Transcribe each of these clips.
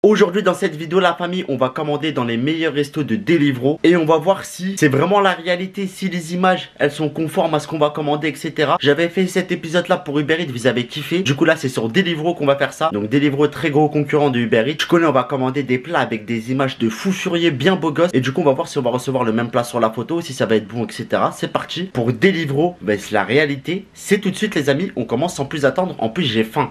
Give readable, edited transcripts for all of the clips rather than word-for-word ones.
Aujourd'hui dans cette vidéo la famille, on va commander dans les meilleurs restos de Deliveroo et on va voir si c'est vraiment la réalité, si les images elles sont conformes à ce qu'on va commander, etc. J'avais fait cet épisode là pour Uber Eats, vous avez kiffé. Du coup là c'est sur Deliveroo qu'on va faire ça. Donc Deliveroo, très gros concurrent de Uber Eats. Je connais, on va commander des plats avec des images de fou furieux bien beaux gosses. Et du coup on va voir si on va recevoir le même plat sur la photo, si ça va être bon, etc. C'est parti pour Deliveroo. Ben, c'est la réalité, c'est tout de suite les amis. On commence sans plus attendre, en plus j'ai faim.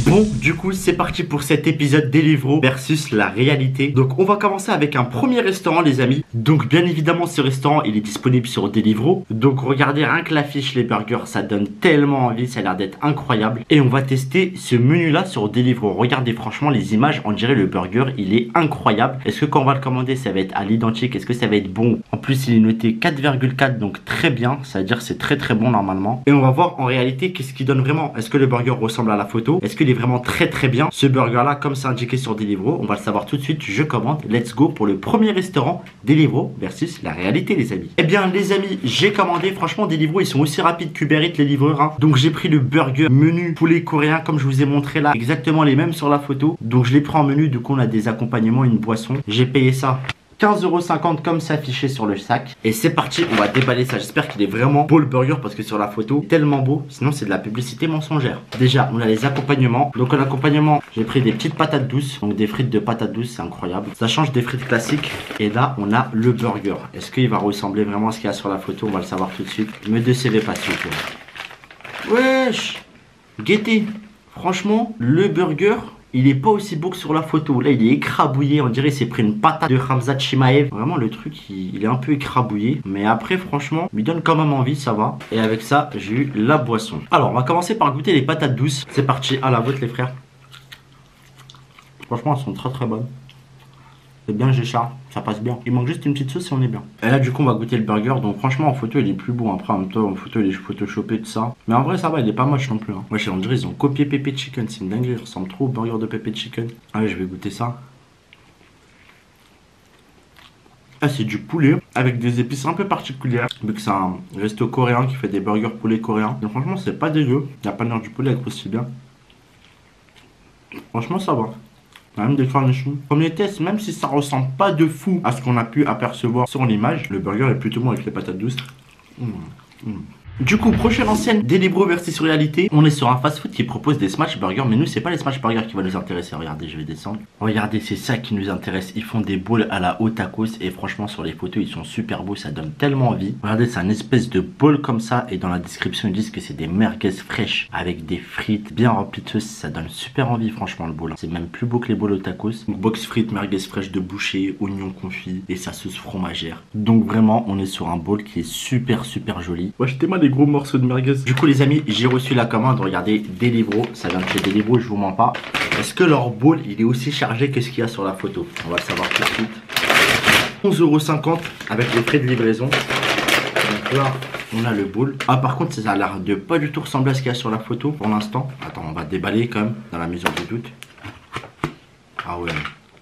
Bon, du coup, c'est parti pour cet épisode Deliveroo versus la réalité. Donc, on va commencer avec un premier restaurant, les amis. Donc, bien évidemment, ce restaurant, il est disponible sur Deliveroo. Donc, regardez, rien que l'affiche, les burgers, ça donne tellement envie, ça a l'air d'être incroyable. Et on va tester ce menu-là sur Deliveroo. Regardez, franchement, les images, on dirait le burger, il est incroyable. Est-ce que quand on va le commander, ça va être à l'identique? Est-ce que ça va être bon? En plus, il est noté 4,4, donc très bien. Ça veut dire que c'est très très bon normalement. Et on va voir en réalité qu'est-ce qui donne vraiment. Est-ce que le burger ressemble à la photo? Est-ce qu'il est vraiment très très bien ce burger là comme c'est indiqué sur Deliveroo? On va le savoir tout de suite. Je commande, let's go pour le premier restaurant Deliveroo versus la réalité les amis. Eh bien les amis, j'ai commandé. Franchement Deliveroo ils sont aussi rapides qu'Uber Eats les livreurs hein. Donc j'ai pris le burger menu poulet coréen comme je vous ai montré là, exactement les mêmes sur la photo. Donc je l'ai pris en menu, du coup on a des accompagnements, une boisson. J'ai payé ça 15,50 € comme c'est affiché sur le sac. Et c'est parti, on va déballer ça. J'espère qu'il est vraiment beau le burger parce que sur la photo, tellement beau. Sinon c'est de la publicité mensongère. Déjà, on a les accompagnements. Donc en accompagnement, j'ai pris des petites patates douces. Donc des frites de patates douces, c'est incroyable. Ça change des frites classiques. Et là, on a le burger. Est-ce qu'il va ressembler vraiment à ce qu'il y a sur la photo? On va le savoir tout de suite. Me décevez pas s'il vous plaît. Wesh, guettez. Franchement, le burger, il est pas aussi beau que sur la photo. Là, il est écrabouillé. On dirait qu'il s'est pris une patate de Khamzat Chimaev. Vraiment, le truc, il est un peu écrabouillé. Mais après, franchement, il me donne quand même envie, ça va. Et avec ça, j'ai eu la boisson. Alors, on va commencer par goûter les patates douces. C'est parti, à la vôtre, les frères. Franchement, elles sont très très bonnes. C'est bien Géchard, ça passe bien. Il manque juste une petite sauce et on est bien. Et là du coup on va goûter le burger. Donc franchement en photo il est plus beau. Après en même temps en photo il est photoshopé tout ça. Mais en vrai ça va, il est pas moche non plus hein. Moi on dirait ils ont copié Pepe Chicken. C'est une dinguerie, il ressemble trop au burger de Pepe Chicken. Allez je vais goûter ça. Ah c'est du poulet avec des épices un peu particulières. Vu que c'est un resto coréen qui fait des burgers poulet coréens. Donc franchement c'est pas dégueu. Il n'y a pas l'air du poulet avec aussi bien. Franchement ça va. Même des cornichons. Premier test, même si ça ressemble pas de fou à ce qu'on a pu apercevoir sur l'image, le burger est plutôt bon avec les patates douces. Du coup, prochaine enseigne, Deliveroo versus réalité. On est sur un fast food qui propose des smash burgers, mais nous, c'est pas les smash burgers qui vont nous intéresser. Regardez, je vais descendre. Regardez, c'est ça qui nous intéresse. Ils font des bowls à la haut tacos et franchement, sur les photos, ils sont super beaux. Ça donne tellement envie. Regardez, c'est un espèce de bowl comme ça. Et dans la description, ils disent que c'est des merguez fraîches avec des frites bien remplies de sauce. Ça donne super envie, franchement, le bowl. C'est même plus beau que les bowls au tacos. Donc, box frites, merguez fraîches de boucher, oignons confits et sa sauce fromagère. Donc, vraiment, on est sur un bowl qui est super, super joli. Ouais, jetez moi des gros morceaux de merguez. Du coup les amis, j'ai reçu la commande. Regardez, Deliveroo, ça vient de chez Deliveroo, je vous mens pas. Est-ce que leur bowl il est aussi chargé que ce qu'il y a sur la photo? On va le savoir tout de suite. 11,50 € avec les frais de livraison. Donc là on a le bowl. Ah par contre ça a l'air de pas du tout ressembler à ce qu'il y a sur la photo pour l'instant. Attends, on va déballer quand même dans la mesure du doute. Ah ouais,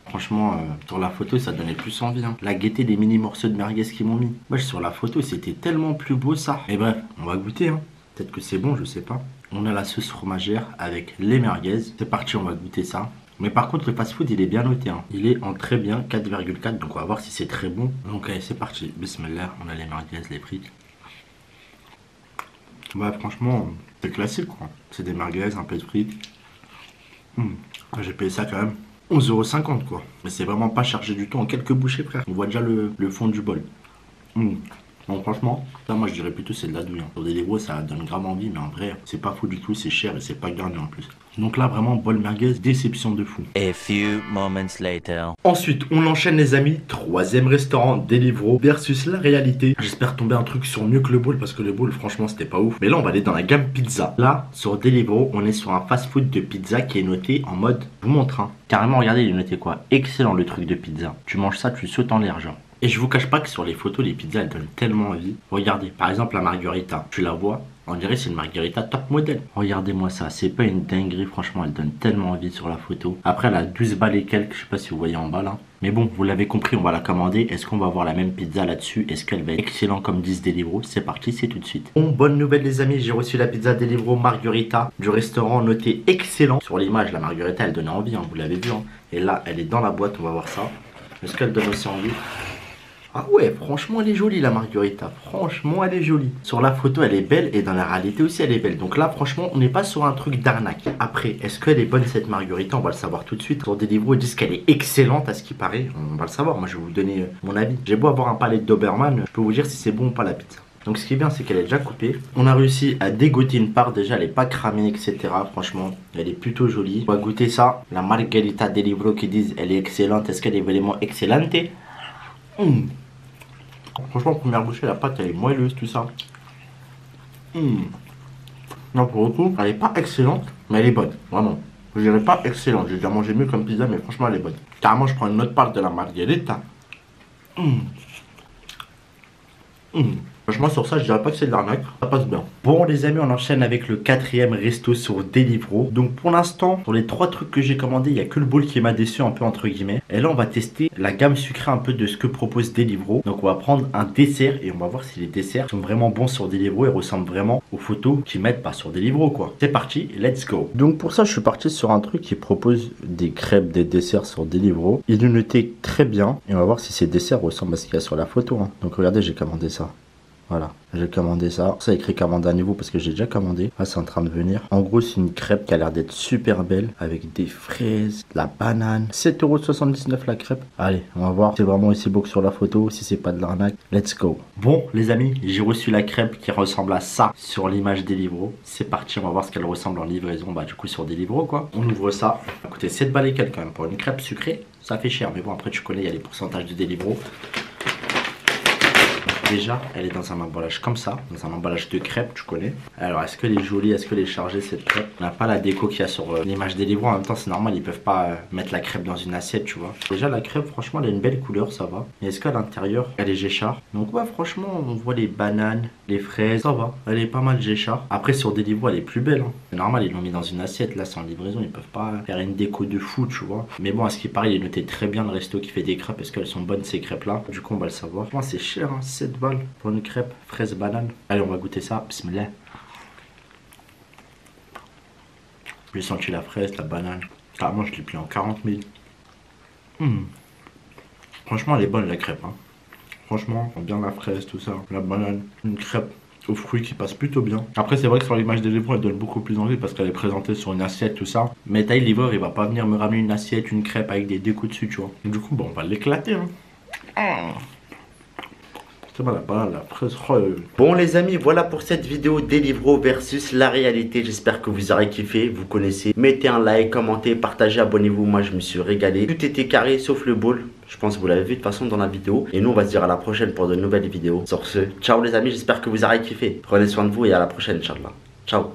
franchement, sur la photo, ça donnait plus envie. Hein. La gaieté des mini morceaux de merguez qu'ils m'ont mis. Moi, sur la photo, c'était tellement plus beau ça. Et bref, on va goûter. Hein. Peut-être que c'est bon, je sais pas. On a la sauce fromagère avec les merguez. C'est parti, on va goûter ça. Mais par contre, le fast-food, il est bien noté. Hein. Il est en très bien, 4,4. Donc, on va voir si c'est très bon. Donc, allez, c'est parti. Bismillah, on a les merguez, les frites. Ouais, franchement, c'est classique, quoi. C'est des merguez, un peu de frites. J'ai payé ça quand même 11,50 € quoi. Mais c'est vraiment pas chargé du tout en quelques bouchées frère. On voit déjà le fond du bol. Donc franchement, ça moi je dirais plutôt c'est de la douille. Hein. Sur des Deliveroo ça donne grave envie mais en vrai c'est pas fou du tout, c'est cher et c'est pas garni en plus. Donc là vraiment bol merguez, déception de fou. A few moments later. Ensuite on enchaîne les amis, troisième restaurant Deliveroo versus la réalité. J'espère tomber un truc sur mieux que le bowl parce que le bowl franchement c'était pas ouf. Mais là on va aller dans la gamme pizza. Là sur Deliveroo on est sur un fast food de pizza qui est noté en mode, je vous montre hein. Carrément regardez il est noté quoi, excellent le truc de pizza. Tu manges ça, tu sautes en l'air genre. Et je vous cache pas que sur les photos, les pizzas elles donnent tellement envie. Regardez, par exemple la margarita, tu la vois, On dirait c'est une margarita top modèle. Regardez-moi ça, c'est pas une dinguerie, franchement, elle donne tellement envie sur la photo. Après, elle a 12 balles et quelques, je sais pas si vous voyez en bas là. Mais bon, vous l'avez compris, on va la commander. Est-ce qu'on va avoir la même pizza là-dessus? Est-ce qu'elle va être excellente comme disent Deliveroo? C'est parti, c'est tout de suite. Bon, bonne nouvelle les amis, j'ai reçu la pizza Deliveroo Margherita du restaurant noté excellent. Sur l'image, la Margherita, elle donnait envie, hein, vous l'avez vu. Hein. Et là, elle est dans la boîte, on va voir ça. Est-ce qu'elle donne aussi envie? Ah ouais, franchement elle est jolie la Margherita, franchement elle est jolie. Sur la photo elle est belle et dans la réalité aussi elle est belle. Donc là franchement on n'est pas sur un truc d'arnaque. Après, est-ce qu'elle est bonne cette Margherita? On va le savoir tout de suite. Sur Deliveroo ils disent qu'elle est excellente à ce qui paraît. On va le savoir, moi je vais vous donner mon avis. J'ai beau avoir un palais de Doberman, je peux vous dire si c'est bon ou pas la pizza. Donc ce qui est bien c'est qu'elle est déjà coupée. On a réussi à dégoter une part, déjà elle n'est pas cramée etc. Franchement elle est plutôt jolie. On va goûter ça, la Margherita Deliveroo qui disent elle est excellente. Est-ce qu'elle est vraiment excellente? Franchement, première bouchée, la pâte elle est moelleuse, tout ça. Non, pour le coup, elle est pas excellente, mais elle est bonne, vraiment. Je dirais pas excellente, j'ai déjà mangé mieux comme pizza, mais franchement, elle est bonne. Carrément, je prends une autre part de la Margherita. Franchement, sur ça, je dirais pas que c'est de l'arnaque. Ça passe bien. Bon, les amis, on enchaîne avec le 4e resto sur Deliveroo. Donc, pour l'instant, sur les 3 trucs que j'ai commandés, il n'y a que le bowl qui m'a déçu un peu, entre guillemets. Et là, on va tester la gamme sucrée un peu de ce que propose Deliveroo. Donc, on va prendre un dessert et on va voir si les desserts sont vraiment bons sur Deliveroo et ressemblent vraiment aux photos qu'ils mettent pas sur Deliveroo, quoi. C'est parti, let's go. Donc, pour ça, je suis parti sur un truc qui propose des crêpes, des desserts sur Deliveroo. Il est noté très bien et on va voir si ces desserts ressemblent à ce qu'il y a sur la photo. Hein. Donc, regardez, j'ai commandé ça. Voilà, j'ai commandé ça. Ça écrit commande à nouveau parce que j'ai déjà commandé. Là, c'est en train de venir. En gros, c'est une crêpe qui a l'air d'être super belle avec des fraises, de la banane. 7,79 € la crêpe. Allez, on va voir si c'est vraiment aussi beau que sur la photo, si c'est pas de l'arnaque. Let's go. Bon, les amis, j'ai reçu la crêpe qui ressemble à ça sur l'image Deliveroo. C'est parti, on va voir ce qu'elle ressemble en livraison. Bah, du coup, sur Deliveroo, quoi. On ouvre ça. Ça va coûter 7 balles et quelques quand même. Pour une crêpe sucrée, ça fait cher. Mais bon, après, tu connais, il y a les pourcentages de Deliveroo. Déjà, elle est dans un emballage comme ça, dans un emballage de crêpes, tu connais. Alors, est-ce qu'elle est jolie? Est-ce qu'elle est chargée cette crêpe? On n'a pas la déco qu'il y a sur l'image Deliveroo. En même temps, c'est normal, ils peuvent pas mettre la crêpe dans une assiette, tu vois. Déjà, la crêpe, franchement, elle a une belle couleur, ça va. Mais est-ce qu'à l'intérieur, elle est Géchard? Donc, ouais, franchement, on voit les bananes, les fraises, ça va. Elle est pas mal Géchard. Après, sur Deliveroo, elle est plus belle. Hein. C'est normal, ils l'ont mis dans une assiette. Là, c'est en livraison, ils peuvent pas faire une déco de fou, tu vois. Mais bon, à ce qui paraît, il est noté très bien le resto qui fait des crêpes. Est-ce qu'elles sont bonnes ces crêpes-là? Du coup, on va le savoir. Franchement, c'est cher, hein, 7 balles pour une crêpe. Fraise banane. Allez, on va goûter ça. Bismillah. J'ai senti la fraise, la banane. Carrément, je l'ai pris en 40 000. Franchement, elle est bonne la crêpe. Hein. Franchement, bien la fraise, tout ça. La banane. Une crêpe aux fruits qui passe plutôt bien. Après, c'est vrai que sur l'image des livreurs, elle donne beaucoup plus envie parce qu'elle est présentée sur une assiette, tout ça. Mais taille livreur, il va pas venir me ramener une assiette, une crêpe avec des décos dessus, tu vois. Du coup, bon, on va l'éclater. Hein. Bon les amis, voilà pour cette vidéo Deliveroo versus la réalité. J'espère que vous aurez kiffé, vous connaissez. Mettez un like, commentez, partagez, abonnez-vous. Moi je me suis régalé. Tout était carré sauf le bowl. Je pense que vous l'avez vu de toute façon dans la vidéo. Et nous on va se dire à la prochaine pour de nouvelles vidéos. Sur ce, ciao les amis, j'espère que vous aurez kiffé. Prenez soin de vous et à la prochaine, Inch'Allah. Ciao.